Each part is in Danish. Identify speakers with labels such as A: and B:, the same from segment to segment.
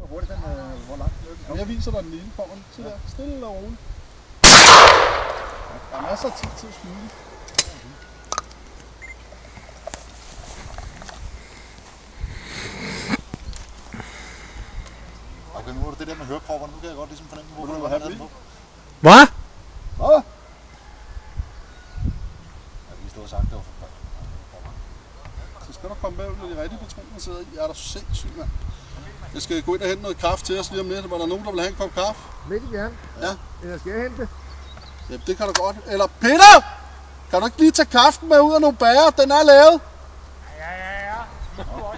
A: hvor hurtigt den, hvor langt den
B: Jamen, jeg viser dig den ene. Kommer den. Se der. Stille og roligt. Der er masser af tid til at skyde.
A: Okay, nu er det det der med hørepropper. Nu kan jeg godt ligesom fornemme, hvorfor du har den på.
C: Hvad?
B: Hvad?
A: Ja, vi stod og sagt, det var for koldt.
B: Så skal du komme med, når de rigtige patroner sidder i. Er der sindssygt, mand. Jeg skal gå ind og hente noget kaffe til os lige om lidt. Var der nogen, der vil have en kop kaffe?
D: Midt i gerne.
B: Ja.
D: Eller skal jeg hente det?
B: Ja, det kan du godt. Eller Peter! Kan du ikke lige tage kaffen med ud af nogle bager? Den er lavet.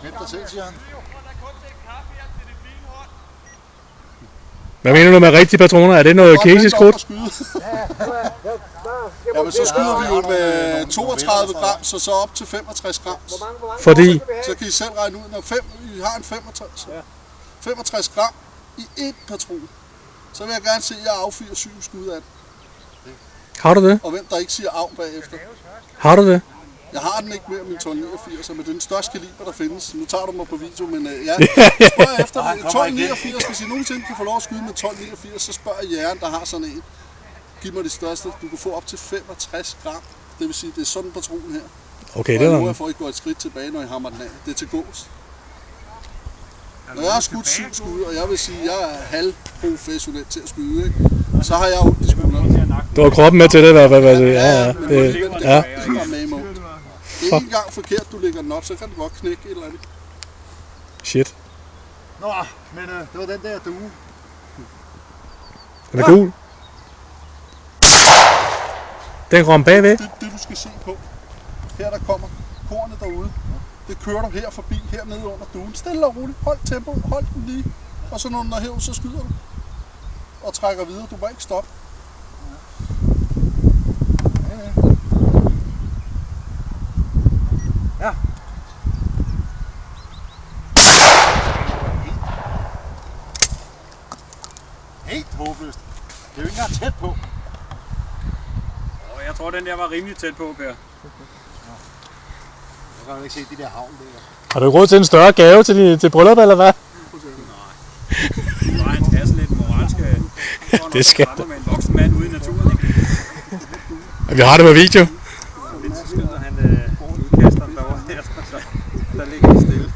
A: Hent dig selv, siger han.
C: Hvad mener du med rigtige patroner? Er det noget kinesisk krudt?
B: Ja, men så skyder vi jo med 32 gram, så op til 65 gram.
C: Fordi?
B: Så kan I selv regne ud, når I har en 65 gram i ét patron, så vil jeg gerne se, at jeg affyrer 7 skud af det.
C: Har du det?
B: Og hvem der ikke siger af bagefter.
C: Har du det?
B: Jeg har den ikke mere, min 1289, men det er den største kaliber, der findes. Nu tager du mig på video, men ja, spørg efter 1289. Hvis I nogensinde kan få lov at skyde med 1289, så spørg jægeren, der har sådan en. Giv mig de største. Du kan få op til 65 gram. Det vil sige, det er sådan en patron her.
C: Okay, det er
B: nu
C: noget.
B: jeg får ikke gået et skridt tilbage, når jeg hammer den af. Det er til gås. Når jeg har skudt 7 skud, og jeg vil sige, at jeg er halvprofessionel til at skyde, ikke? Så har jeg ondt i skulderen.
C: Du har kroppen med til det i hvert fald. Ja,
B: men det var med i mål. Det er ikke engang forkert, du lægger den op, så kan du godt knække et eller andet.
C: Shit.
A: Nå, men det var den der due.
C: Den er gul. Den går om bagved.
B: Det du skal se på. Her der kommer kornet derude. Det kører du her forbi, hernede under duen. Stille og roligt. Hold tempoet, hold den lige. Og så når den er hævet, så skyder du. Og trækker videre. Du må ikke stoppe.
A: Ja. Helt håbløst. Det er jo ikke engang tæt på.
E: Jeg tror, den der var rimelig tæt på, Per.
A: Jeg kan jo ikke se de der havn der.
C: Har du råd til en større gave til bryllup, eller hvad?
E: Det var en kasse lidt moralsk.
C: Det skal
E: det. Med en voksen mand ude i naturen, ikke?
C: Vi har det på video.
E: Lidt så skyder han udkasteren derovre her, så der ligger det stille.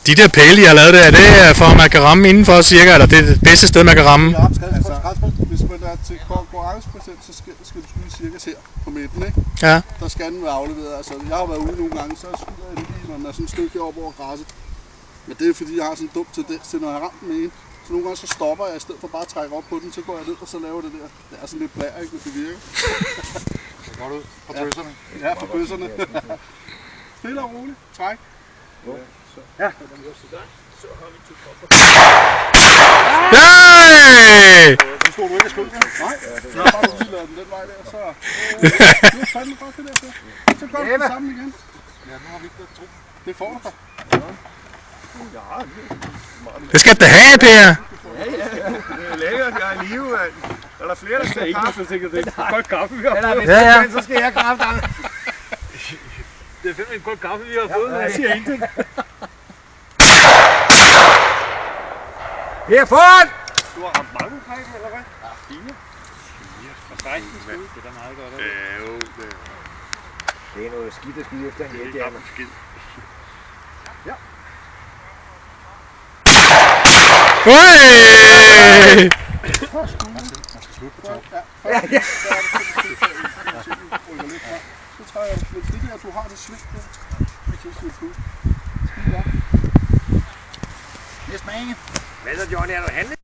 C: De der pæle, I har lavet det, er det for, at man kan ramme indenfor cirka, eller det er det bedste sted, man kan ramme?
B: Altså, hvis man er til konkurrenceprocent, så skal du skyde cirka her på midten, ikke?
C: Ja.
B: Der skal den være afleveret. Altså, jeg har været ude nogle gange, så skyder jeg den lige, når den er sådan et stykke op over græsset. Men det er fordi, jeg har sådan en dum tendens til, når jeg har ramt den ene. Så nogle gange så stopper jeg, i stedet for bare at trække op på den, så går jeg ned og så laver det der. Det er sådan lidt blær, ikke, hvis det virker.
A: Det går ud fra bøsserne.
B: Ja, fra bøsserne. Stille og roligt. Træk.
A: Ja.
C: Hey!
B: Nu stod du ikke at skyde. Nej, så har du lige lavet den vej der, så... Det er fandme godt det der. Så gør du det samme igen.
A: Ja, nu har vi ikke været tro.
B: Det får du da.
C: Det skal du have, Per!
E: Ja, det er lækkert, jeg er i live, mand. Er der flere, der skal kaffe? Det er godt kaffe, vi har fået.
D: Ja, så skal jeg kræfte ham.
E: Det er fandme et godt kaffe, vi har fået. Jeg siger ingenting.
D: Her foran!
E: Du har ramt mange træk, eller hvad? Ja, 4. 4 fra 16 skud. Det er da meget godt. Ja, jo.
D: Det er noget skidt at skyde efter en
E: Det er ikke skidt.
D: Ja.
C: Hey!
A: Man skal slutte på top.
B: Ja. Så træder jeg det der, du har det slidt på.
A: Yes, man.
D: Hvad så, Johnny? Er du handlet?